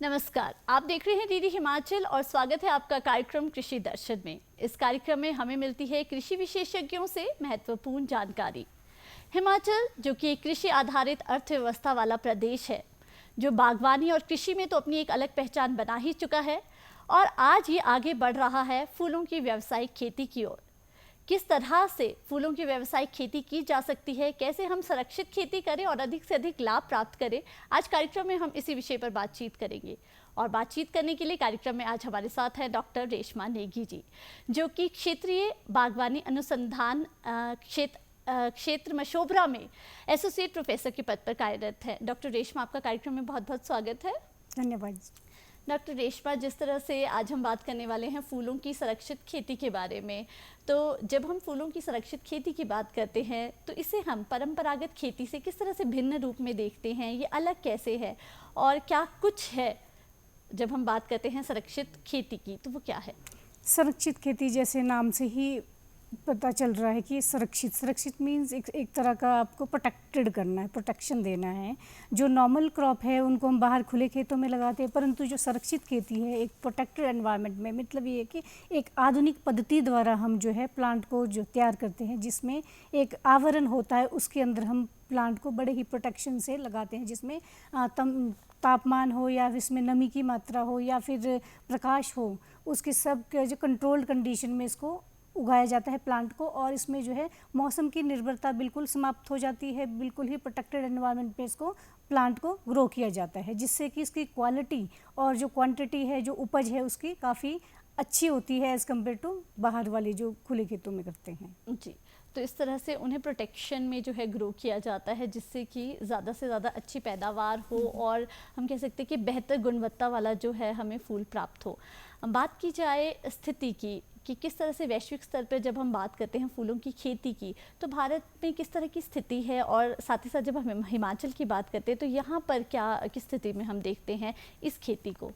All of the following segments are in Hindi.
नमस्कार, आप देख रहे हैं डीडी हिमाचल और स्वागत है आपका कार्यक्रम कृषि दर्शन में। इस कार्यक्रम में हमें मिलती है कृषि विशेषज्ञों से महत्वपूर्ण जानकारी। हिमाचल जो कि एक कृषि आधारित अर्थव्यवस्था वाला प्रदेश है, जो बागवानी और कृषि में तो अपनी एक अलग पहचान बना ही चुका है और आज ये आगे बढ़ रहा है फूलों की व्यावसायिक खेती की ओर। किस तरह से फूलों की व्यावसायिक खेती की जा सकती है, कैसे हम संरक्षित खेती करें और अधिक से अधिक लाभ प्राप्त करें, आज कार्यक्रम में हम इसी विषय पर बातचीत करेंगे। और बातचीत करने के लिए कार्यक्रम में आज हमारे साथ हैं डॉक्टर रेशमा नेगी जी, जो कि क्षेत्रीय बागवानी अनुसंधान क्षेत्र मशोबरा में एसोसिएट प्रोफेसर के पद पर कार्यरत है। डॉक्टर रेशमा, आपका कार्यक्रम में बहुत बहुत स्वागत है। धन्यवाद। डॉक्टर रेशमा, जिस तरह से आज हम बात करने वाले हैं फूलों की संरक्षित खेती के बारे में, तो जब हम फूलों की संरक्षित खेती की बात करते हैं तो इसे हम परंपरागत खेती से किस तरह से भिन्न रूप में देखते हैं, ये अलग कैसे है और क्या कुछ है जब हम बात करते हैं संरक्षित खेती की, तो वो क्या है? संरक्षित खेती जैसे नाम से ही पता चल रहा है कि संरक्षित मीन्स एक तरह का आपको प्रोटेक्टेड करना है, प्रोटेक्शन देना है। जो नॉर्मल क्रॉप है उनको हम बाहर खुले खेतों में लगाते हैं, परंतु जो संरक्षित खेती है एक प्रोटेक्टेड एनवायरनमेंट में, मतलब ये है कि एक आधुनिक पद्धति द्वारा हम जो है प्लांट को जो तैयार करते हैं, जिसमें एक आवरण होता है, उसके अंदर हम प्लांट को बड़े ही प्रोटेक्शन से लगाते हैं, जिसमें तापमान हो या इसमें नमी की मात्रा हो या फिर प्रकाश हो, उसके सब जो कंट्रोल्ड कंडीशन में इसको उगाया जाता है प्लांट को। और इसमें जो है मौसम की निर्भरता बिल्कुल समाप्त हो जाती है, बिल्कुल ही प्रोटेक्टेड एनवायरनमेंट पे इसको प्लांट को ग्रो किया जाता है, जिससे कि इसकी क्वालिटी और जो क्वांटिटी है, जो उपज है, उसकी काफ़ी अच्छी होती है एज़ कम्पेयर टू बाहर वाले जो खुले खेतों में करते हैं। जी, तो इस तरह से उन्हें प्रोटेक्शन में जो है ग्रो किया जाता है, जिससे कि ज़्यादा से ज़्यादा अच्छी पैदावार हो और हम कह सकते हैं कि बेहतर गुणवत्ता वाला जो है हमें फूल प्राप्त हो। बात की जाए स्थिति की कि किस तरह से वैश्विक स्तर पर जब हम बात करते हैं फूलों की खेती की, तो भारत में किस तरह की स्थिति है, और साथ ही साथ जब हम हिमाचल की बात करते हैं तो यहाँ पर क्या किस स्थिति में हम देखते हैं इस खेती को?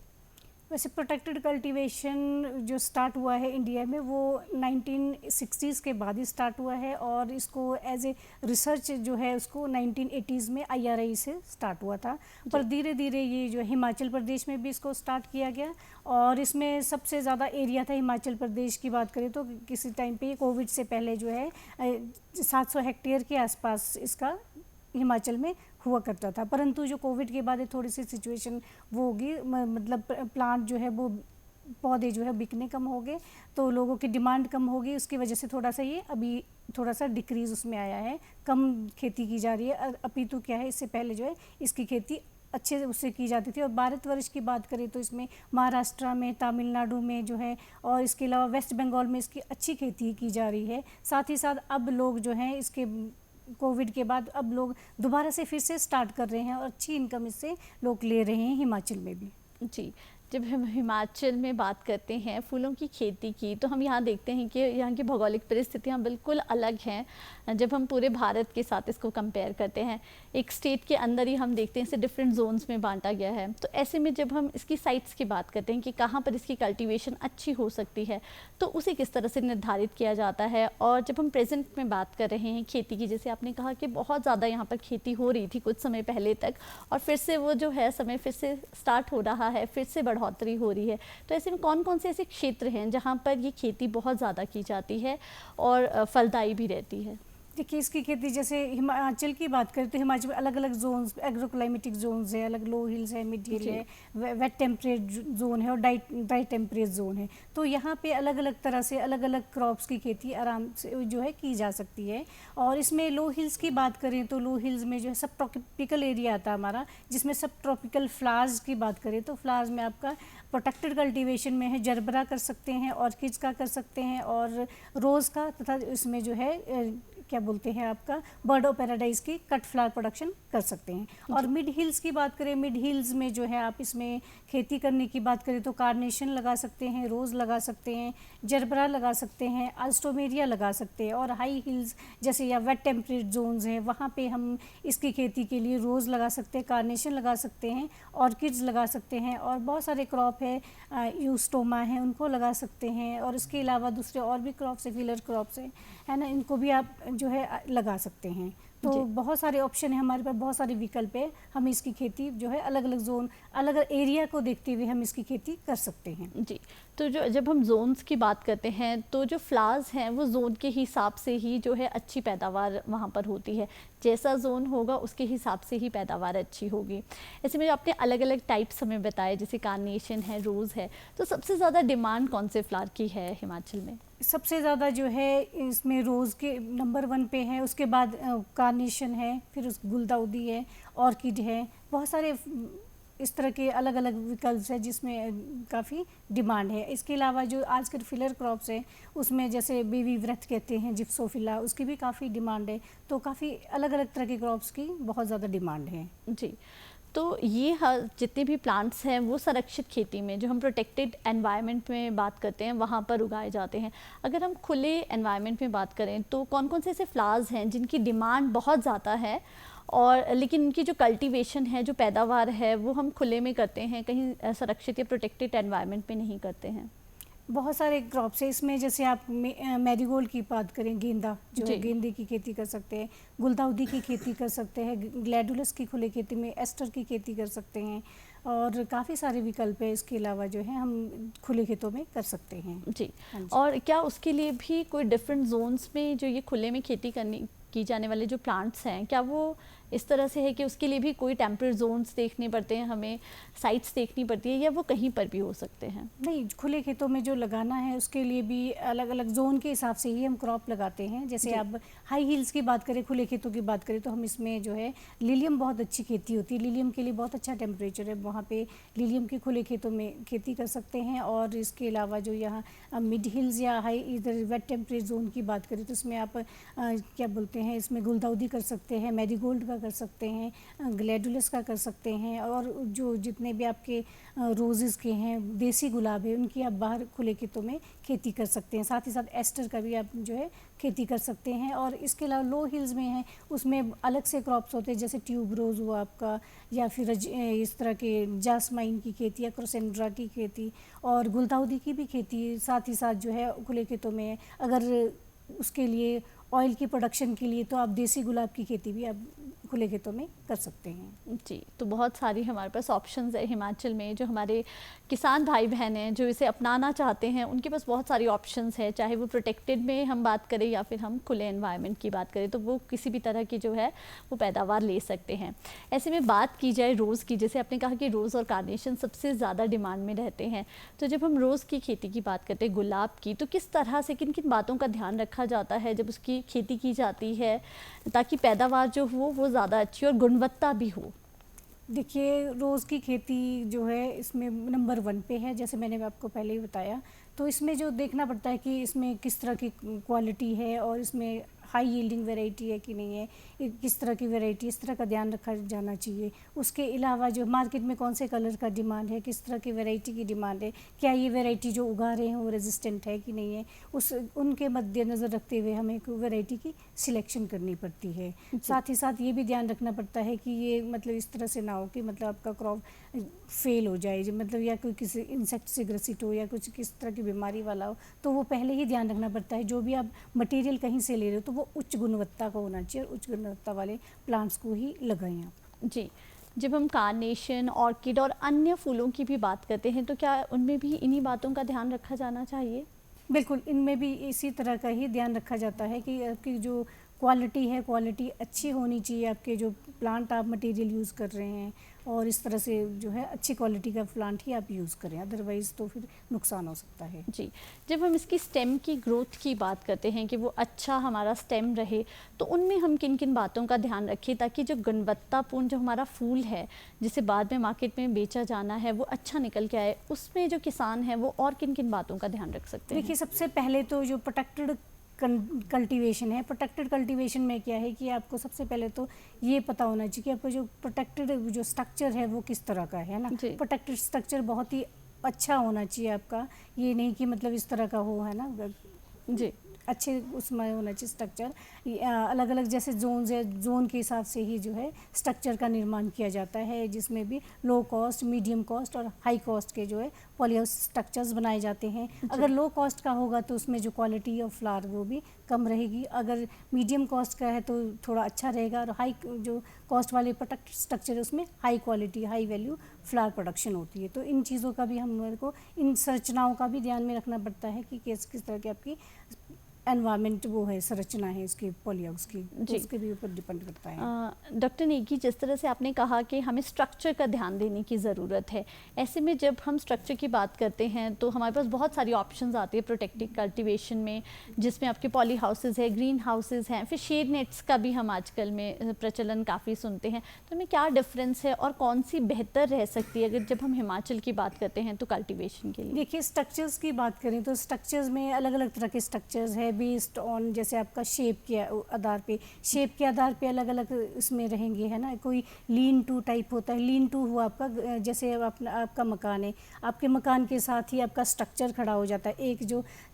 वैसे प्रोटेक्टेड कल्टीवेशन जो स्टार्ट हुआ है इंडिया में वो 1960s के बाद ही स्टार्ट हुआ है, और इसको एज ए रिसर्च जो है उसको 1980s में IRI से स्टार्ट हुआ था। पर धीरे धीरे ये जो हिमाचल प्रदेश में भी इसको स्टार्ट किया गया, और इसमें सबसे ज़्यादा एरिया था हिमाचल प्रदेश की बात करें तो किसी टाइम पे कोविड से पहले जो है 700 हेक्टेयर के आसपास इसका हिमाचल में हुआ करता था। परंतु जो कोविड के बाद थोड़ी सी सिचुएशन वो होगी, मतलब प्लांट जो है वो पौधे जो है बिकने कम हो गए, तो लोगों की डिमांड कम हो गई, उसकी वजह से थोड़ा सा ये अभी थोड़ा सा डिक्रीज़ उसमें आया है, कम खेती की जा रही है। अपितु क्या है, इससे पहले जो है इसकी खेती अच्छे से उससे की जाती थी। और भारतवर्ष की बात करें तो इसमें महाराष्ट्र में, तमिलनाडु में जो है, और इसके अलावा वेस्ट बंगाल में इसकी अच्छी खेती की जा रही है। साथ ही साथ अब लोग जो हैं इसके कोविड के बाद अब लोग दोबारा से फिर से स्टार्ट कर रहे हैं और अच्छी इनकम इससे लोग ले रहे हैं हिमाचल में भी। जी, जब हम हिमाचल में बात करते हैं फूलों की खेती की, तो हम यहाँ देखते हैं कि यहाँ की भौगोलिक परिस्थितियाँ बिल्कुल अलग हैं। जब हम पूरे भारत के साथ इसको कंपेयर करते हैं, एक स्टेट के अंदर ही हम देखते हैं इसे डिफरेंट जोन्स में बांटा गया है। तो ऐसे में जब हम इसकी साइट्स की बात करते हैं कि कहाँ पर इसकी कल्टीवेशन अच्छी हो सकती है, तो उसे किस तरह से निर्धारित किया जाता है। और जब हम प्रेजेंट में बात कर रहे हैं खेती की, जैसे आपने कहा कि बहुत ज़्यादा यहाँ पर खेती हो रही थी कुछ समय पहले तक, और फिर से वो जो है समय फिर से स्टार्ट हो रहा है, फिर से बढ़ोतरी हो रही है, तो ऐसे में कौन कौन से ऐसे क्षेत्र हैं जहाँ पर ये खेती बहुत ज़्यादा की जाती है और फलदायी भी रहती है? देखिए, इसकी खेती जैसे हिमाचल की बात करें तो हिमाचल में अलग अलग जोन्स, एग्रोक्लाइमेटिक जोन्स है, अलग लो हिल्स है, मिड हिल है, वेट टेम्परेट जोन है और ड्राई टेम्परेट जोन है। तो यहाँ पे अलग अलग तरह से अलग अलग क्रॉप्स की खेती आराम से जो है की जा सकती है। और इसमें लो हिल्स की बात करें तो लो हिल्स में जो है सब ट्रॉपिकल एरिया आता है हमारा, जिसमें सब ट्रॉपिकल फ्लावर्स की बात करें तो फ्लावर्स में आपका प्रोटेक्टेड कल्टीवेशन में है, जरबरा कर सकते हैं, ऑर्किड्स का कर सकते हैं और रोज़ का, तथा इसमें जो है क्या बोलते हैं आपका बर्ड ऑफ पैराडाइज की कट फ्लावर प्रोडक्शन कर सकते हैं। और मिड हिल्स की बात करें, मिड हिल्स में जो है आप इसमें खेती करने की बात करें तो कार्नेशन लगा सकते हैं, रोज़ लगा सकते हैं, जरबरा लगा सकते हैं, अल्स्टोमेरिया लगा सकते हैं। और हाई हिल्स जैसे या वेट टेम्परेट जोन्स हैं, वहाँ पे हम इसकी खेती के लिए रोज़ लगा सकते हैं, कार्नेशन लगा सकते हैं, ऑर्किड्स लगा सकते हैं, और बहुत सारे क्रॉप है, यूस्टोमा है, उनको लगा सकते हैं। और इसके अलावा दूसरे और भी क्रॉप्स है, फिलर क्रॉप्स है ना, इनको भी आप जो है लगा सकते हैं। तो जी। बहुत सारे ऑप्शन है हमारे पास, बहुत सारे विकल्प है। हम इसकी खेती जो है अलग अलग जोन, अलग अलग एरिया को देखते हुए हम इसकी खेती कर सकते हैं। जी, तो जो जब हम जोन्स की बात करते हैं तो जो फ्लावर्स हैं वो जोन के हिसाब से ही जो है अच्छी पैदावार वहाँ पर होती है। जैसा जोन होगा उसके हिसाब से ही पैदावार अच्छी होगी। ऐसे में आपने अलग अलग टाइप्स हमें बताए, जैसे कार्नेशन है, रोज़ है, तो सबसे ज़्यादा डिमांड कौन से फ्लावर की है हिमाचल में? सबसे ज़्यादा जो है इसमें रोज़ के नंबर 1 पे है, उसके बाद कार्नेशन है, फिर उस गुलदाउदी है, ऑर्किड है, बहुत सारे इस तरह के अलग अलग विकल्प है जिसमें काफ़ी डिमांड है। इसके अलावा जो आजकल फिलर क्रॉप्स है उसमें जैसे बेबी व्रत कहते हैं, जिप्सोफिला, उसकी भी काफ़ी डिमांड है। तो काफ़ी अलग अलग तरह के क्रॉप्स की बहुत ज़्यादा डिमांड है। जी, तो ये हर जितने भी प्लांट्स हैं वो संरक्षित खेती में, जो हम प्रोटेक्टेड एनवायरनमेंट में बात करते हैं, वहाँ पर उगाए जाते हैं। अगर हम खुले एनवायरनमेंट में बात करें तो कौन कौन से ऐसे फ्लावर्स हैं जिनकी डिमांड बहुत ज़्यादा है और लेकिन उनकी जो कल्टीवेशन है, जो पैदावार है, वो हम खुले में करते हैं, कहीं संरक्षित या प्रोटेक्टेड एनवायरनमेंट में नहीं करते हैं? बहुत सारे क्रॉप्स है इसमें, जैसे आप मैरीगोल्ड की बात करें, गेंदा जो है, जी। गेंदे की खेती कर सकते हैं, गुलदाउदी की खेती कर सकते हैं, ग्लैडुलस की खुले खेती में, एस्टर की खेती कर सकते हैं, और काफ़ी सारे विकल्प है। इसके अलावा जो है हम खुले खेतों में कर सकते हैं। जी, हाँ जी। और क्या उसके लिए भी कोई डिफरेंट जोन्स में जो ये खुले में खेती करनी की जाने वाले जो प्लांट्स हैं, क्या वो इस तरह से है कि उसके लिए भी कोई टेम्परेट जोन्स देखने पड़ते हैं, हमें साइट्स देखनी पड़ती है, या वो कहीं पर भी हो सकते हैं? नहीं, खुले खेतों में जो लगाना है उसके लिए भी अलग अलग जोन के हिसाब से ही हम क्रॉप लगाते हैं। जैसे जी। आप हाई हिल्स की बात करें, खुले खेतों की बात करें, तो हम इसमें जो है लिलियम बहुत अच्छी खेती होती है। लिलियम के लिए बहुत अच्छा टेम्परेचर है, वहाँ पे लिलियम के खुले खेतों में खेती कर सकते हैं। और इसके अलावा जो यहाँ मिड हिल्स या हाई इधर वेट टेम्परेचर जोन की बात करें तो इसमें आप क्या बोलते हैं, इसमें गुलदाउदी कर सकते हैं, मैरीगोल्ड का कर सकते हैं, ग्लैडुलस का कर सकते हैं, और जो जितने भी आपके रोजेज़ के हैं, देसी गुलाब है, उनकी आप बाहर खुले खेतों में खेती कर सकते हैं। साथ ही साथ एस्टर का भी आप जो है खेती कर सकते हैं। और इसके अलावा लो हिल्स में है, उसमें अलग से क्रॉप्स होते हैं, जैसे ट्यूब रोज़ हुआ आपका, या फिर इस तरह के जासमाइन की खेती या क्रोसेंड्रा की खेती, और गुलदाउदी की भी खेती साथ ही साथ जो है खुले खेतों में है। अगर उसके लिए ऑयल की प्रोडक्शन के लिए तो आप देसी गुलाब की खेती भी आप खुले खेतों में कर सकते हैं। जी, तो बहुत सारी हमारे पास ऑप्शंस है हिमाचल में। जो हमारे किसान भाई बहन हैं जो इसे अपनाना चाहते हैं, उनके पास बहुत सारी ऑप्शंस है, चाहे वो प्रोटेक्टेड में हम बात करें या फिर हम खुले एनवायरनमेंट की बात करें, तो वो किसी भी तरह की जो है वो पैदावार ले सकते हैं। ऐसे में बात की जाए रोज़ की, जैसे आपने कहा कि रोज़ और कार्नेशन सबसे ज़्यादा डिमांड में रहते हैं, तो जब हम रोज़ की खेती की बात करते हैं, गुलाब की, तो किस तरह से किन किन बातों का ध्यान रखा जाता है जब उसकी खेती की जाती है, ताकि पैदावार जो हो वो ज़्यादा अच्छी और गुणवत्ता भी हो? देखिए, रोज़ की खेती जो है इसमें नंबर 1 पे है, जैसे मैंने आपको पहले ही बताया। तो इसमें जो देखना पड़ता है कि इसमें किस तरह की क्वालिटी है, और इसमें हाई यील्डिंग वैरायटी है कि नहीं है, किस तरह की वैरायटी, इस तरह का ध्यान रखा जाना चाहिए। उसके अलावा जो मार्केट में कौन से कलर का डिमांड है, किस तरह की वैरायटी की डिमांड है, क्या ये वैरायटी जो उगा रहे हैं वो रेजिस्टेंट है कि नहीं है, उनके मद्देनज़र रखते हुए हमें वैरायटी की सिलेक्शन करनी पड़ती है। साथ ही साथ ये भी ध्यान रखना पड़ता है कि ये मतलब इस तरह से ना हो कि मतलब आपका क्रॉप फेल हो जाए, मतलब या कोई किसी इंसेक्ट से ग्रसित हो या कुछ किस तरह की बीमारी वाला हो, तो वो पहले ही ध्यान रखना पड़ता है। जो भी आप मटेरियल कहीं से ले रहे हो तो वो उच्च गुणवत्ता का होना चाहिए, और उच्च गुणवत्ता वाले प्लांट्स को ही लगाएं आप। जी, जब हम कार्नेशन, ऑर्किड और अन्य फूलों की भी बात करते हैं, तो क्या उनमें भी इन्हीं बातों का ध्यान रखा जाना चाहिए? बिल्कुल, इनमें भी इसी तरह का ही ध्यान रखा जाता है कि आपकी जो क्वालिटी है, क्वालिटी अच्छी होनी चाहिए। आपके जो प्लांट आप मटेरियल यूज़ कर रहे हैं, और इस तरह से जो है अच्छी क्वालिटी का प्लांट ही आप यूज़ करें, अदरवाइज़ तो फिर नुकसान हो सकता है। जी, जब हम इसकी स्टेम की ग्रोथ की बात करते हैं कि वो अच्छा हमारा स्टेम रहे, तो उनमें हम किन किन बातों का ध्यान रखें ताकि जो गुणवत्तापूर्ण जो हमारा फूल है, जिसे बाद में मार्केट में बेचा जाना है, वो अच्छा निकल के आए? उसमें जो किसान है वो और किन किन बातों का ध्यान रख सकते हैं? देखिए, सबसे पहले तो जो प्रोटेक्टेड कल्टीवेशन है, प्रोटेक्टेड कल्टीवेशन में क्या है कि आपको सबसे पहले तो ये पता होना चाहिए कि आपका जो प्रोटेक्टेड जो स्ट्रक्चर है वो किस तरह का है ना। जी। प्रोटेक्टेड स्ट्रक्चर बहुत ही अच्छा होना चाहिए आपका, ये नहीं कि मतलब इस तरह का हो, है ना। जी। अच्छे उसमें होना चाहिए स्ट्रक्चर। अलग अलग जैसे जोन्स है, जोन के हिसाब से ही जो है स्ट्रक्चर का निर्माण किया जाता है, जिसमें भी लो कॉस्ट, मीडियम कॉस्ट और हाई कॉस्ट के जो है पॉली हाउस स्ट्रक्चर्स बनाए जाते हैं। अगर लो कॉस्ट का होगा तो उसमें जो क्वालिटी ऑफ फ्लावर वो भी कम रहेगी, अगर मीडियम कॉस्ट का है तो थोड़ा अच्छा रहेगा, और हाई जो कॉस्ट वाले प्रोडक्ट स्ट्रक्चर है उसमें high quality, high value flower production होती है। तो इन चीज़ों का भी हम को, इन संरचनाओं का भी ध्यान में रखना पड़ता है कि किस तरह की आपकी एनवायरनमेंट वो है, संरचना है इसकी पॉली हाउस की, तो उसके भी ऊपर डिपेंड करता है। डॉक्टर नेगी, जिस तरह से आपने कहा कि हमें स्ट्रक्चर का ध्यान देने की ज़रूरत है, ऐसे में जब हम स्ट्रक्चर की बात करते हैं तो हमारे पास बहुत सारी ऑप्शंस आती है प्रोटेक्टिव कल्टीवेशन में, जिसमें आपके पॉली हाउसेज है, ग्रीन हाउसेज हैं, फिर शेड नेट्स का भी हम आजकल में प्रचलन काफ़ी सुनते हैं। तो हमें क्या डिफरेंस है और कौन सी बेहतर रह सकती है अगर जब हम हिमाचल की बात करते हैं तो कल्टीवेशन के लिए? देखिए, स्ट्रक्चर्स की बात करें तो स्ट्रक्चर्स में अलग अलग तरह के स्ट्रक्चर्स है बेस्ड ऑन, जैसे आपका शेप के आधार पे अलग अलग इसमें रहेंगे, है ना। कोई लीन टू टाइप होता है। लीन टू हुआ आपका, जैसे आपका मकान है, आपके मकान के साथ ही आपका स्ट्रक्चर खड़ा हो जाता है।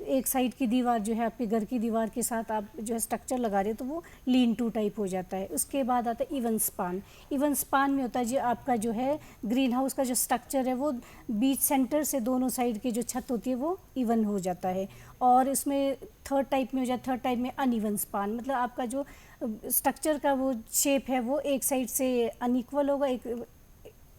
एक साइड की दीवार जो है आपके घर की दीवार के साथ आप जो है स्ट्रक्चर लगा रहे हो तो वो लीन टू टाइप हो जाता है। उसके बाद आता है इवन स्पान। इवन स्पान में होता है जी आपका जो है ग्रीन हाउस का जो स्ट्रक्चर है वो बीच सेंटर से दोनों साइड की जो छत होती है वो इवन हो जाता है। और इसमें थर्ड टाइप में हो जाता है, थर्ड टाइप में अनइवन स्पान, मतलब आपका जो स्ट्रक्चर का वो शेप है वो एक साइड से अनइक्वल होगा, एक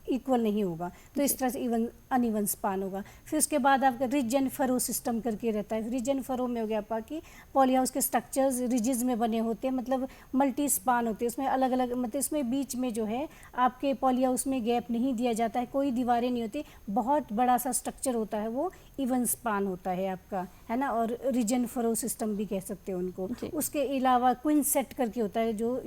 इक्वल नहीं होगा, तो इस तरह से अनइवन स्पान होगा। फिर उसके बाद आपका रिज एंड फरो सिस्टम करके रहता है। रिज एंड फरो में हो गया आपका कि पॉली हाउस के स्ट्रक्चर्स रिजेस में बने होते हैं, मतलब मल्टी स्पान होते हैं, उसमें अलग अलग, मतलब इसमें बीच में जो है आपके पॉली हाउस में गैप नहीं दिया जाता है, कोई दीवारें नहीं होती, बहुत बड़ा सा स्ट्रक्चर होता है, वो इवन स्पान होता है आपका, है ना। और रिज एंड फरो सिस्टम भी कह सकते हैं उनको। उसके अलावा क्विंस सेट करके होता है जो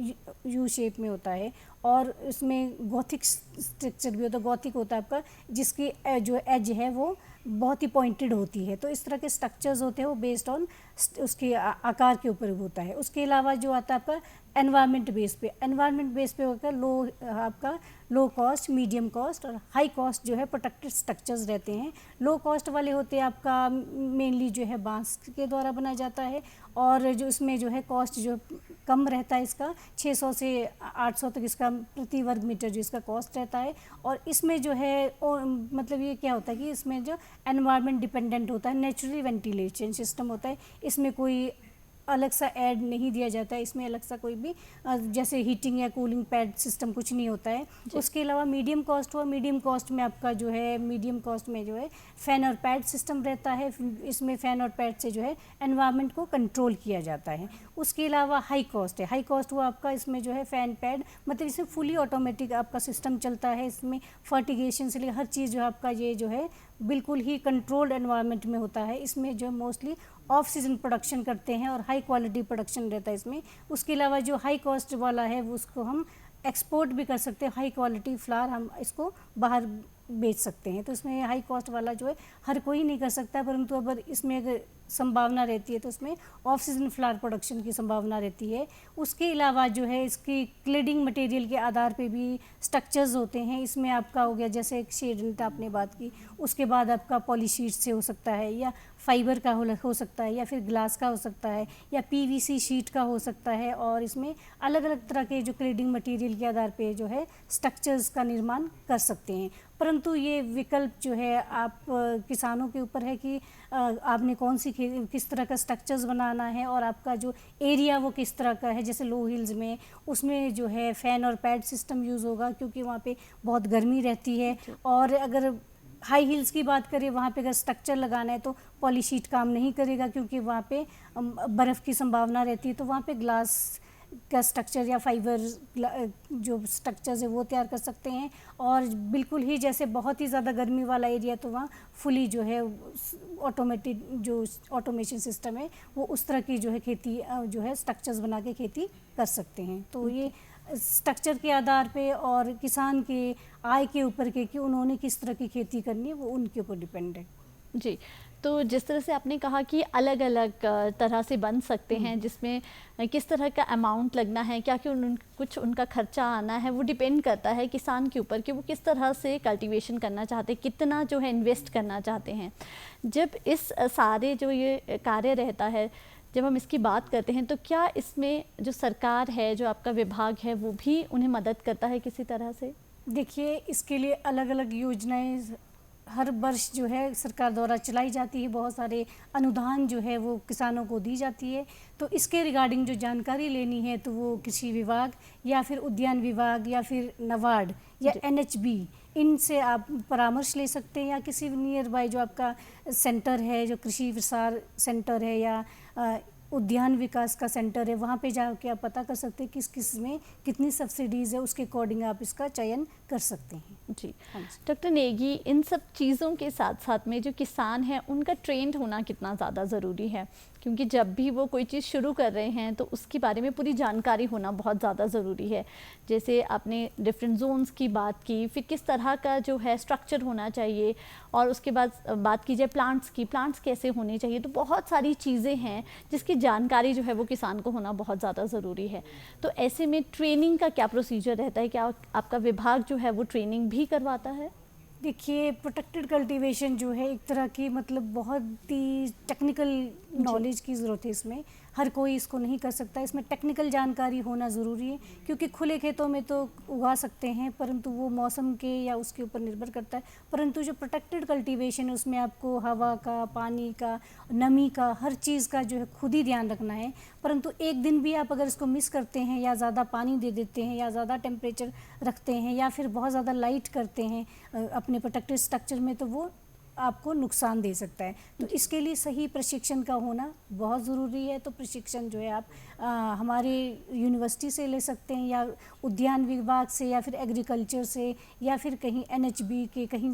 यू शेप में होता है, और इसमें गॉथिक स्ट्रक्चर भी होता है। गॉथिक होता है आपका जिसकी जो एज है वो बहुत ही पॉइंटेड होती है। तो इस तरह के स्ट्रक्चर्स होते हैं, वो बेस्ड ऑन उसके आकार के ऊपर होता है। उसके अलावा जो आता है आपका एनवायरनमेंट बेस पे होकर आपका लो कॉस्ट, मीडियम कॉस्ट और हाई कॉस्ट जो है प्रोटेक्टेड स्ट्रक्चर्स रहते हैं। लो कॉस्ट वाले होते हैं आपका मेनली जो है बांस के द्वारा बनाया जाता है, और जो इसमें जो है कॉस्ट जो कम रहता है, इसका 600 से 800 तक इसका प्रति वर्ग मीटर जो इसका कॉस्ट रहता है। और इसमें जो है मतलब ये क्या होता है कि इसमें जो एनवायरनमेंट डिपेंडेंट होता है, नेचुरली वेंटिलेशन सिस्टम होता है, इसमें कोई अलग सा ऐड नहीं दिया जाता है, इसमें अलग सा कोई भी जैसे हीटिंग या कूलिंग पैड सिस्टम कुछ नहीं होता है। उसके अलावा मीडियम कॉस्ट हुआ, मीडियम कॉस्ट में आपका जो है मीडियम कॉस्ट में जो है फैन और पैड सिस्टम रहता है। इसमें फैन और पैड से जो है एनवायरनमेंट को कंट्रोल किया जाता है। उसके अलावा हाई कॉस्ट है। हाई कॉस्ट हुआ आपका, इसमें जो है फैन पैड, मतलब इसमें फुली ऑटोमेटिक आपका सिस्टम चलता है, इसमें फर्टिगेशन से लेकर हर चीज़ जो आपका ये जो है बिल्कुल ही कंट्रोल्ड एनवायरनमेंट में होता है। इसमें जो मोस्टली ऑफ सीजन प्रोडक्शन करते हैं और हाई क्वालिटी प्रोडक्शन रहता है इसमें। उसके अलावा जो हाई कॉस्ट वाला है वो उसको हम एक्सपोर्ट भी कर सकते हैं, हाई क्वालिटी फ्लावर हम इसको बाहर बेच सकते हैं। तो इसमें हाई कॉस्ट वाला जो है हर कोई नहीं कर सकता, परंतु अगर इसमें अगर संभावना रहती है तो उसमें ऑफ सीजन फ्लावर प्रोडक्शन की संभावना रहती है। उसके अलावा जो है इसकी क्लेडिंग मटेरियल के आधार पे भी स्ट्रक्चर्स होते हैं। इसमें आपका हो गया जैसे एक शेड आपने बात की, उसके बाद आपका पॉलीशीट से हो सकता है, या फाइबर का हो सकता है, या फिर ग्लास का हो सकता है, या पीवीसी शीट का हो सकता है। और इसमें अलग अलग तरह के जो क्लेडिंग मटेरियल के आधार पे जो है स्ट्रक्चर्स का निर्माण कर सकते हैं। परंतु ये विकल्प जो है आप किसानों के ऊपर है कि आपने कौन सी किस तरह का स्ट्रक्चर्स बनाना है, और आपका जो एरिया वो किस तरह का है। जैसे लो हिल्स में उसमें जो है फैन और पैड सिस्टम यूज़ होगा, क्योंकि वहाँ पे बहुत गर्मी रहती है। और अगर हाई हिल्स की बात करें, वहाँ पे अगर स्ट्रक्चर लगाना है तो पॉलीशीट काम नहीं करेगा, क्योंकि वहाँ पे बर्फ़ की संभावना रहती है। तो वहाँ पे ग्लास का स्ट्रक्चर या फाइबर जो स्ट्रक्चर्स है वो तैयार कर सकते हैं। और बिल्कुल ही जैसे बहुत ही ज़्यादा गर्मी वाला एरिया, तो वहाँ फुली जो है ऑटोमेटेड जो ऑटोमेशन सिस्टम है वो उस तरह की जो है खेती जो है स्ट्रक्चर्स बना के खेती कर सकते हैं। तो ये स्ट्रक्चर के आधार पे और किसान के आय के ऊपर के कि उन्होंने किस तरह की खेती करनी है वो उनके ऊपर डिपेंड है। जी, तो जिस तरह से आपने कहा कि अलग अलग तरह से बन सकते हैं, जिसमें किस तरह का अमाउंट लगना है, क्या कि कुछ उनका खर्चा आना है, वो डिपेंड करता है किसान के ऊपर कि वो किस तरह से कल्टीवेशन करना चाहते हैं, कितना जो है इन्वेस्ट करना चाहते हैं। जब इस सारे जो ये कार्य रहता है जब हम इसकी बात करते हैं तो क्या इसमें जो सरकार है, जो आपका विभाग है, वो भी उन्हें मदद करता है किसी तरह से? देखिए, इसके लिए अलग अलग योजनाएं हर वर्ष जो है सरकार द्वारा चलाई जाती है, बहुत सारे अनुदान जो है वो किसानों को दी जाती है। तो इसके रिगार्डिंग जो जानकारी लेनी है तो वो कृषि विभाग या फिर उद्यान विभाग या फिर नाबार्ड या NHB, इनसे आप परामर्श ले सकते हैं, या किसी नियर बाय जो आपका सेंटर है, जो कृषि विस्तार सेंटर है या उद्यान विकास का सेंटर है, वहाँ पे जाके आप पता कर सकते हैं किस किस में कितनी सब्सिडीज़ है, उसके अकॉर्डिंग आप इसका चयन कर सकते हैं। जी। हाँ जी। डॉक्टर नेगी, इन सब चीज़ों के साथ साथ में जो किसान हैं उनका ट्रेंड होना कितना ज़्यादा ज़रूरी है? क्योंकि जब भी वो कोई चीज़ शुरू कर रहे हैं तो उसके बारे में पूरी जानकारी होना बहुत ज़्यादा ज़रूरी है। जैसे आपने डिफरेंट जोन्स की बात की, फिर किस तरह का जो है स्ट्रक्चर होना चाहिए, और उसके बाद बात की जाए प्लांट्स की, प्लांट्स कैसे होने चाहिए, तो बहुत सारी चीज़ें हैं जिसकी जानकारी जो है वो किसान को होना बहुत ज़्यादा ज़रूरी है। तो ऐसे में ट्रेनिंग का क्या प्रोसीजर रहता है? क्या आपका विभाग जो है वो ट्रेनिंग भी करवाता है? देखिए, प्रोटेक्टेड कल्टीवेशन जो है एक तरह की मतलब बहुत ही टेक्निकल नॉलेज की ज़रूरत है इसमें। हर कोई इसको नहीं कर सकता, इसमें टेक्निकल जानकारी होना ज़रूरी है, क्योंकि खुले खेतों में तो उगा सकते हैं परंतु वो मौसम के या उसके ऊपर निर्भर करता है। परंतु जो प्रोटेक्टेड कल्टीवेशन है उसमें आपको हवा का, पानी का, नमी का, हर चीज़ का जो है खुद ही ध्यान रखना है। परंतु एक दिन भी आप अगर इसको मिस करते हैं या ज़्यादा पानी दे देते हैं या ज़्यादा टेम्परेचर रखते हैं या फिर बहुत ज़्यादा लाइट करते हैं अपने प्रोटेक्टेड स्ट्रक्चर में, तो वो आपको नुकसान दे सकता है। तो इसके लिए सही प्रशिक्षण का होना बहुत ज़रूरी है। तो प्रशिक्षण जो है आप हमारे यूनिवर्सिटी से ले सकते हैं या उद्यान विभाग से या फिर एग्रीकल्चर से या फिर कहीं NHB के कहीं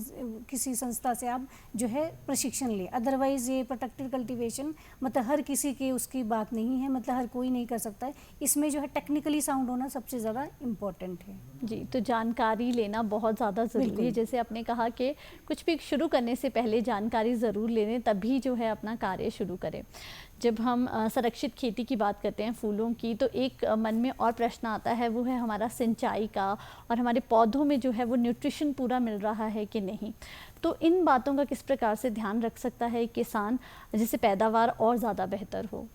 किसी संस्था से आप जो है प्रशिक्षण लें। अदरवाइज़ ये प्रोटेक्टेड कल्टीवेशन मतलब हर किसी के उसकी बात नहीं है, मतलब हर कोई नहीं कर सकता है। इसमें जो है टेक्निकली साउंड होना सबसे ज़्यादा इम्पॉर्टेंट है। जी, तो जानकारी लेना बहुत ज़्यादा ज़रूरी है। जैसे आपने कहा कि कुछ भी शुरू करने से पहले जानकारी ज़रूर ले लें, तभी जो है अपना कार्य शुरू करें। जब हम संरक्षित खेती की बात करते हैं फूलों की, तो एक मन में और प्रश्न आता है, वो है हमारा सिंचाई का, और हमारे पौधों में जो है वो न्यूट्रिशन पूरा मिल रहा है कि नहीं। तो इन बातों का किस प्रकार से ध्यान रख सकता है किसान, जिससे पैदावार और ज़्यादा बेहतर हो?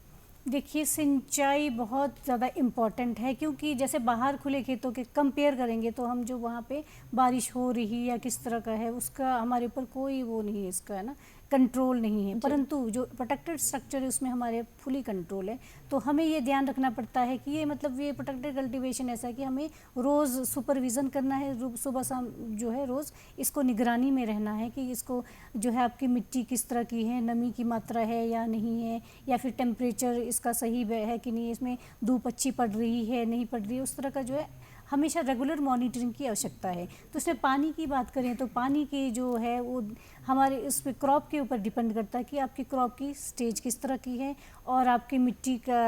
देखिए, सिंचाई बहुत ज़्यादा इम्पॉर्टेंट है, क्योंकि जैसे बाहर खुले खेतों के कंपेयर करेंगे तो हम जो वहाँ पे बारिश हो रही या किस तरह का है उसका हमारे ऊपर कोई वो नहीं है, इसका है ना कंट्रोल नहीं है। परंतु जो प्रोटेक्टेड स्ट्रक्चर है उसमें हमारे फुली कंट्रोल है। तो हमें ये ध्यान रखना पड़ता है कि ये मतलब ये प्रोटेक्टेड कल्टीवेशन ऐसा है कि हमें रोज़ सुपरविज़न करना है, सुबह शाम जो है रोज़ इसको निगरानी में रहना है कि इसको जो है आपकी मिट्टी किस तरह की है, नमी की मात्रा है या नहीं है, या फिर टेम्परेचर इसका सही है कि नहीं, इसमें धूप अच्छी पड़ रही है नहीं पड़ रही है, उस तरह का जो है हमेशा रेगुलर मॉनिटरिंग की आवश्यकता है। तो इसमें पानी की बात करें तो पानी की जो है वो हमारे इस पे क्रॉप के ऊपर डिपेंड करता है कि आपकी क्रॉप की स्टेज किस तरह की है और आपकी मिट्टी का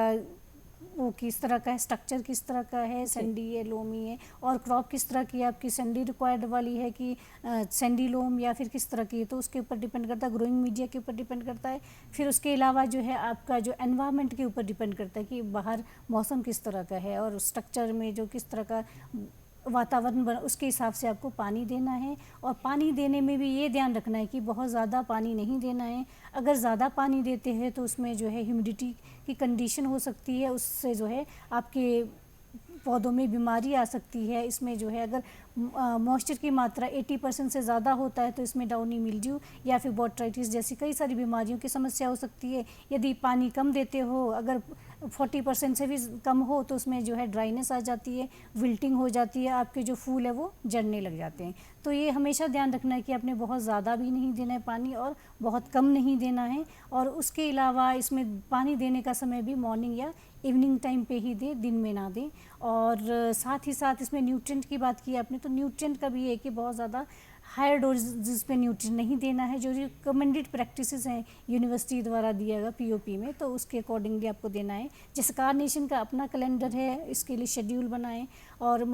वो किस तरह का है, स्ट्रक्चर किस तरह का है, सैंडी है, लोमी है, और क्रॉप किस तरह की है, आपकी सैंडी रिक्वायर्ड वाली है कि सैंडी लोम या फिर किस तरह की है, तो उसके ऊपर डिपेंड करता है। ग्रोइंग मीडिया के ऊपर डिपेंड करता है। फिर उसके अलावा जो है आपका जो एनवायरनमेंट के ऊपर डिपेंड करता है कि बाहर मौसम किस तरह का है और स्ट्रक्चर में जो किस तरह का वातावरण बना, उसके हिसाब से आपको पानी देना है। और पानी देने में भी ये ध्यान रखना है कि बहुत ज़्यादा पानी नहीं देना है। अगर ज़्यादा पानी देते हैं तो उसमें जो है ह्यूमिडिटी की कंडीशन हो सकती है, उससे जो है आपके पौधों में बीमारी आ सकती है। इसमें जो है अगर मॉइस्चर की मात्रा 80% से ज़्यादा होता है तो इसमें डाउनी मिल्ड्यू या फिर बोट्राइटिस जैसी कई सारी बीमारियों की समस्या हो सकती है। यदि पानी कम देते हो, अगर 40% से भी कम हो तो उसमें जो है ड्राइनेस आ जाती है, विल्टिंग हो जाती है, आपके जो फूल है वो जड़ने लग जाते हैं। तो ये हमेशा ध्यान रखना है कि आपने बहुत ज़्यादा भी नहीं देना है पानी और बहुत कम नहीं देना है। और उसके अलावा इसमें पानी देने का समय भी मॉर्निंग या इवनिंग टाइम पे ही दें, दिन में ना दें। और साथ ही साथ इसमें न्यूट्रिएंट की बात की आपने, तो न्यूट्रिएंट का भी है कि बहुत ज़्यादा हायर डोजेस पे न्यूट्रिएंट नहीं देना है। जो रिकमेंडेड प्रैक्टिसेस हैं यूनिवर्सिटी द्वारा दिया गया POP में, तो उसके अकॉर्डिंगली आपको देना है। जैसे कार्नेशन का अपना कैलेंडर है, इसके लिए शेड्यूल बनाएं और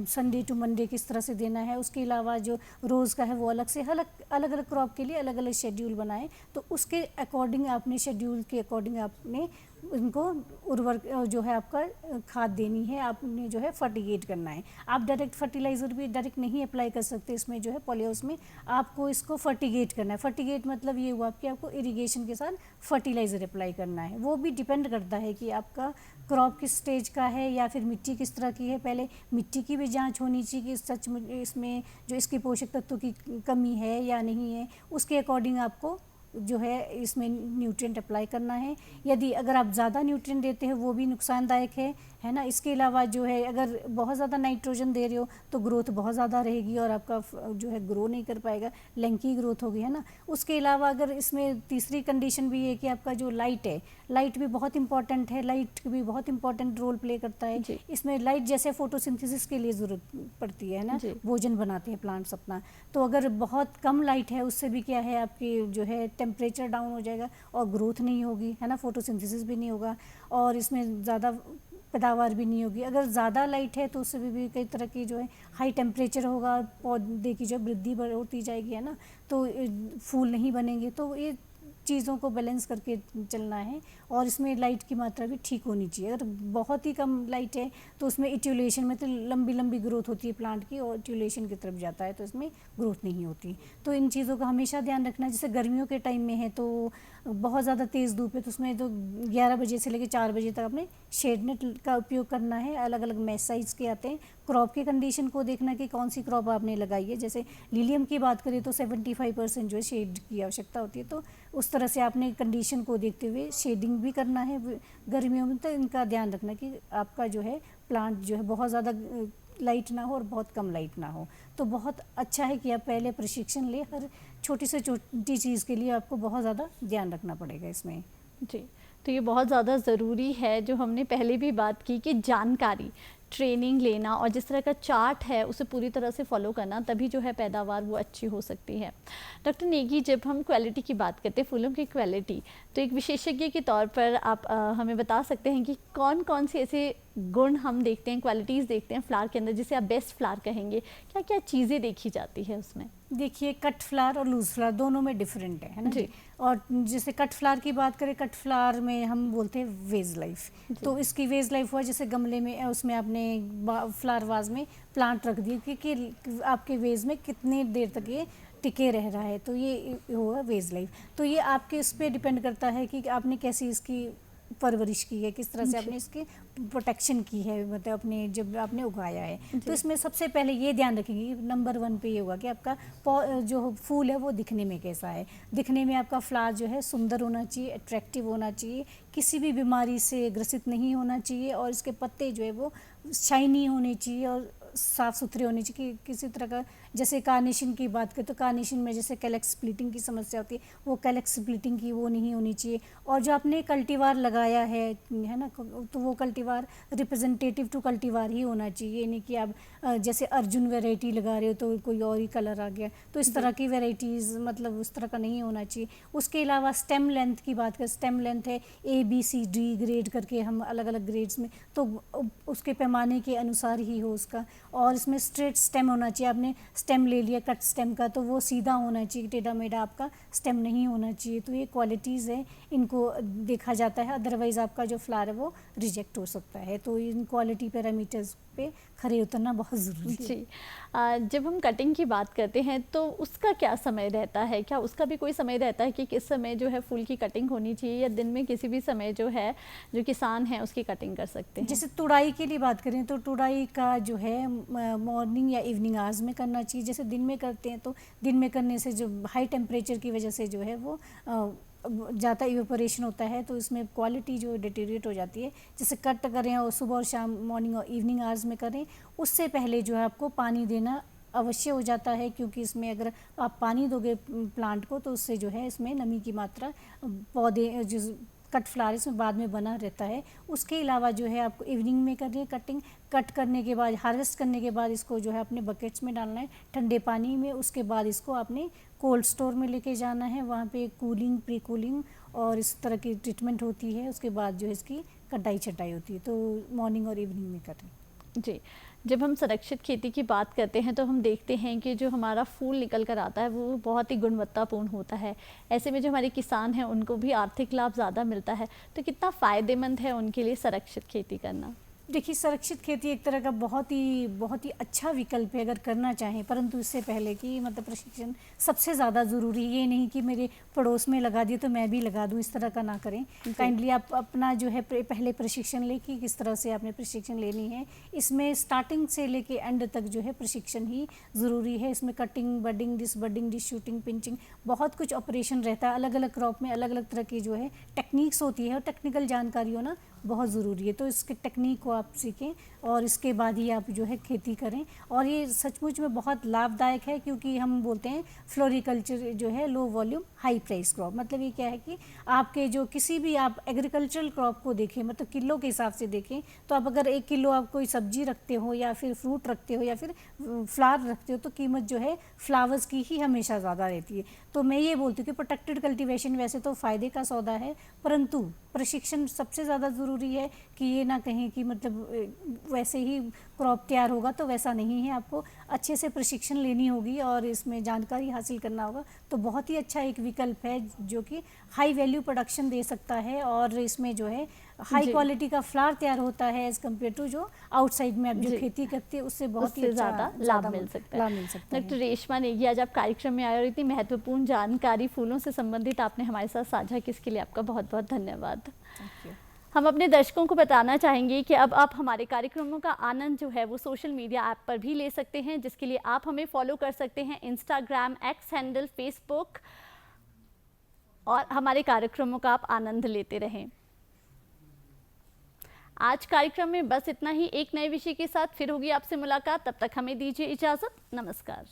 संडे टू मंडे किस तरह से देना है। उसके अलावा जो रोज़ का है वो अलग से अलग अलग क्रॉप के लिए अलग अलग शेड्यूल बनाएं। तो उसके अकॉर्डिंग आपने शेड्यूल के अकॉर्डिंग आपने इनको उर्वरक जो है आपका खाद देनी है, आपने जो है फर्टिगेट करना है। आप डायरेक्ट फर्टिलाइज़र भी डायरेक्ट नहीं अप्लाई कर सकते इसमें जो है पॉलीहाउस में, आपको इसको फर्टिगेट करना है। फर्टिगेट मतलब ये हुआ कि आपको इरिगेशन के साथ फर्टिलाइज़र अप्लाई करना है। वो भी डिपेंड करता है कि आपका क्रॉप किस स्टेज का है या फिर मिट्टी किस तरह की है। पहले मिट्टी की भी जांच होनी चाहिए कि सच में इसमें जो इसके पोषक तत्वों की कमी है या नहीं है, उसके अकॉर्डिंग आपको जो है इसमें न्यूट्रिएंट अप्लाई करना है। यदि अगर आप ज़्यादा न्यूट्रिएंट देते हैं वो भी नुकसानदायक है ना। इसके अलावा जो है अगर बहुत ज़्यादा नाइट्रोजन दे रहे हो तो ग्रोथ बहुत ज़्यादा रहेगी और आपका जो है ग्रो नहीं कर पाएगा, लैंकी ग्रोथ होगी, है ना। उसके अलावा अगर इसमें तीसरी कंडीशन भी है कि आपका जो लाइट है, लाइट भी बहुत इंपॉर्टेंट है, लाइट भी बहुत इंपॉर्टेंट रोल प्ले करता है। इसमें लाइट जैसे फोटोसिंथेसिस के लिए ज़रूरत पड़ती है ना, भोजन बनाते हैं प्लांट्स अपना। तो अगर बहुत कम लाइट है उससे भी क्या है आपकी जो है टेम्परेचर डाउन हो जाएगा और ग्रोथ नहीं होगी, है ना, फोटोसिंथेसिस भी नहीं होगा और इसमें ज़्यादा पैदावार भी नहीं होगी। अगर ज़्यादा लाइट है तो उससे भी कई तरह की जो है हाई टेम्परेचर होगा, पौधे की जो वृद्धि होती जाएगी, है ना, तो फूल नहीं बनेंगे। तो ये चीज़ों को बैलेंस करके चलना है और इसमें लाइट की मात्रा भी ठीक होनी चाहिए। अगर बहुत ही कम लाइट है तो उसमें इट्यूलेशन में तो लंबी लंबी ग्रोथ होती है प्लांट की और इट्यूलेशन की तरफ जाता है तो इसमें ग्रोथ नहीं होती। तो इन चीज़ों का हमेशा ध्यान रखना। जैसे गर्मियों के टाइम में है तो बहुत ज़्यादा तेज़ धूप है तो उसमें तो 11 बजे से लेकर 4 बजे तक अपने शेड नेट का उपयोग करना है। अलग अलग मैश साइज़ के आते हैं। क्रॉप की कंडीशन को देखना कि कौन सी क्रॉप आपने लगाई है। जैसे लिलियम की बात करें तो 75% जो है शेड की आवश्यकता होती है, तो उस तरह से आपने कंडीशन को देखते हुए शेडिंग भी करना है गर्मियों में। तो इनका ध्यान रखना कि आपका जो है प्लांट जो है बहुत ज़्यादा लाइट ना हो और बहुत कम लाइट ना हो। तो बहुत अच्छा है कि आप पहले प्रशिक्षण लें। हर छोटी से छोटी चीज़ के लिए आपको बहुत ज़्यादा ध्यान रखना पड़ेगा इसमें। जी, तो ये बहुत ज़्यादा ज़रूरी है जो हमने पहले भी बात की कि जानकारी, ट्रेनिंग लेना और जिस तरह का चार्ट है उसे पूरी तरह से फॉलो करना, तभी जो है पैदावार वो अच्छी हो सकती है। डॉक्टर नेगी, जब हम क्वालिटी की बात करते हैं, फूलों की क्वालिटी, तो एक विशेषज्ञ के तौर पर आप हमें बता सकते हैं कि कौन कौन से ऐसे गुण हम देखते हैं, क्वालिटीज़ देखते हैं फ्लावर के अंदर जिसे आप बेस्ट फ्लावर कहेंगे, क्या क्या चीज़ें देखी जाती है उसमें? देखिए, कट फ्लावर और लूज फ्लावर दोनों में डिफरेंट है ना जी। और जैसे कट फ्लावर की बात करें, कट फ्लावर में हम बोलते हैं वेज लाइफ। तो इसकी वेज लाइफ हुआ जैसे गमले में उसमें आपने फ्लावर वाज में प्लांट रख दिए कि आपके वेज में कितनी देर तक ये टिके रह रहा है, तो ये हुआ वेज लाइफ। तो ये आपके इस पर डिपेंड करता है कि आपने कैसी इसकी परवरिश की है, किस तरह से आपने इसकी प्रोटेक्शन की है, मतलब अपने जब आपने उगाया है। तो इसमें सबसे पहले ये ध्यान रखेंगे, नंबर 1 पे ये होगा कि आपका जो फूल है वो दिखने में कैसा है। दिखने में आपका फ्लावर जो है सुंदर होना चाहिए, अट्रैक्टिव होना चाहिए, किसी भी बीमारी से ग्रसित नहीं होना चाहिए और इसके पत्ते जो है वो शाइनी होने चाहिए और साफ़ सुथरे होने चाहिए। कि किसी तरह का, जैसे कार्नेशन की बात करें तो कार्नेशन में जैसे कैलेक्स स्प्लिटिंग की समस्या होती है, वो कैलेक्स स्प्लिटिंग की वो नहीं होनी चाहिए। और जो आपने कल्टीवार लगाया है ना, तो वो कल्टीवार रिप्रेजेंटेटिव टू कल्टीवार ही होना चाहिए। नहीं कि आप जैसे अर्जुन वैरायटी लगा रहे हो तो कोई और ही कलर आ गया, तो इस तरह की वैरायटीज़ मतलब उस तरह का नहीं होना चाहिए। उसके अलावा स्टेम लेंथ की बात करें, स्टेम लेंथ है ABCD ग्रेड करके हम अलग अलग ग्रेड्स में, तो उसके पैमाने के अनुसार ही हो उसका। और इसमें स्ट्रेट स्टेम होना चाहिए। आपने स्टेम ले लिया कट स्टेम का तो वो सीधा होना चाहिए, टेढ़ा मेढ़ा आपका स्टेम नहीं होना चाहिए। तो ये क्वालिटीज़ है, इनको देखा जाता है, अदरवाइज़ आपका जो फ्लावर है वो रिजेक्ट हो सकता है। तो इन क्वालिटी पैरामीटर्स पे खरे उतरना बहुत ज़रूरी है। जी, जब हम कटिंग की बात करते हैं तो उसका क्या समय रहता है? क्या उसका भी कोई समय रहता है कि किस समय जो है फूल की कटिंग होनी चाहिए, या दिन में किसी भी समय जो है जो किसान है उसकी कटिंग कर सकते हैं? जैसे तुड़ाई के लिए बात करें तो तुड़ाई का जो है मॉर्निंग या इवनिंग आवर्स में करना चाहिए। जैसे दिन में करते हैं तो दिन में करने से जो हाई टेम्परेचर की वजह से जो है वो ज़्यादा इवेपोरेशन होता है, तो इसमें क्वालिटी जो डिटेरिएट हो जाती है। जैसे कट करें और सुबह और शाम, मॉर्निंग और इवनिंग आवर्स में करें, उससे पहले जो है आपको पानी देना अवश्य हो जाता है, क्योंकि इसमें अगर आप पानी दोगे प्लांट को तो उससे जो है इसमें नमी की मात्रा पौधे जो कट फ्लावर इसमें बाद में बना रहता है। उसके अलावा जो है आपको इवनिंग में करनी है कटिंग। कट करने के बाद, हार्वेस्ट करने के बाद इसको जो है अपने बकेट्स में डालना है ठंडे पानी में। उसके बाद इसको आपने कोल्ड स्टोर में लेके जाना है, वहाँ पे कूलिंग, प्री कूलिंग और इस तरह की ट्रीटमेंट होती है। उसके बाद जो है इसकी कटाई छटाई होती है। तो मॉर्निंग और इवनिंग में करें। जी, जब हम संरक्षित खेती की बात करते हैं तो हम देखते हैं कि जो हमारा फूल निकल कर आता है वो बहुत ही गुणवत्तापूर्ण होता है। ऐसे में जो हमारे किसान हैं उनको भी आर्थिक लाभ ज़्यादा मिलता है, तो कितना फ़ायदेमंद है उनके लिए संरक्षित खेती करना? देखिए, संरक्षित खेती एक तरह का बहुत ही अच्छा विकल्प है अगर करना चाहें, परंतु इससे पहले कि मतलब प्रशिक्षण सबसे ज़्यादा ज़रूरी है। ये नहीं कि मेरे पड़ोस में लगा दिए तो मैं भी लगा दूँ, इस तरह का ना करें। काइंडली आप अपना जो है पहले प्रशिक्षण लें कि किस तरह से आपने प्रशिक्षण लेनी है। इसमें स्टार्टिंग से लेके एंड तक जो है प्रशिक्षण ही ज़रूरी है। इसमें cutting, budding, dish shooting, pinching, बहुत कुछ ऑपरेशन रहता है। अलग अलग क्रॉप में अलग अलग तरह की जो है टेक्निक्स होती है और टेक्निकल जानकारी होना बहुत ज़रूरी है। तो इसके टेक्निक को आप सीखें और इसके बाद ही आप जो है खेती करें। और ये सचमुच में बहुत लाभदायक है, क्योंकि हम बोलते हैं फ्लोरिकल्चर जो है low volume high price crop. मतलब ये क्या है कि आपके जो किसी भी आप एग्रीकल्चरल क्रॉप को देखें, मतलब किलो के हिसाब से देखें, तो आप अगर 1 किलो आप कोई सब्जी रखते हो या फिर फ्रूट रखते हो या फिर फ्लावर रखते हो, तो कीमत जो है फ्लावर्स की ही हमेशा ज़्यादा रहती है। तो मैं ये बोलती हूँ कि प्रोटेक्टेड कल्टीवेशन वैसे तो फ़ायदे का सौदा है, परंतु प्रशिक्षण सबसे ज़्यादा ज़रूरी है। कि ये ना कहें कि मतलब वैसे ही क्रॉप तैयार होगा, तो वैसा नहीं है। आपको अच्छे से प्रशिक्षण लेनी होगी और इसमें जानकारी हासिल करना होगा। तो बहुत ही अच्छा एक विकल्प है जो कि हाई वैल्यू प्रोडक्शन दे सकता है, और इसमें जो है हाई क्वालिटी का फ्लावर तैयार होता है एज़ कम्पेयर टू जो आउटसाइड में आप जो खेती करते हैं उससे बहुत ही ज़्यादा लाभ मिल सकता है। डॉक्टर रेशमा नेगी, आज आप कार्यक्रम में आए और इतनी महत्वपूर्ण जानकारी फूलों से संबंधित आपने हमारे साथ साझा की, इसके लिए आपका बहुत बहुत धन्यवाद। हम अपने दर्शकों को बताना चाहेंगे कि अब आप हमारे कार्यक्रमों का आनंद जो है वो सोशल मीडिया ऐप पर भी ले सकते हैं, जिसके लिए आप हमें फॉलो कर सकते हैं इंस्टाग्राम, एक्स हैंडल, फेसबुक, और हमारे कार्यक्रमों का आप आनंद लेते रहें। आज कार्यक्रम में बस इतना ही। एक नए विषय के साथ फिर होगी आपसे मुलाकात, तब तक हमें दीजिए इजाज़त। नमस्कार।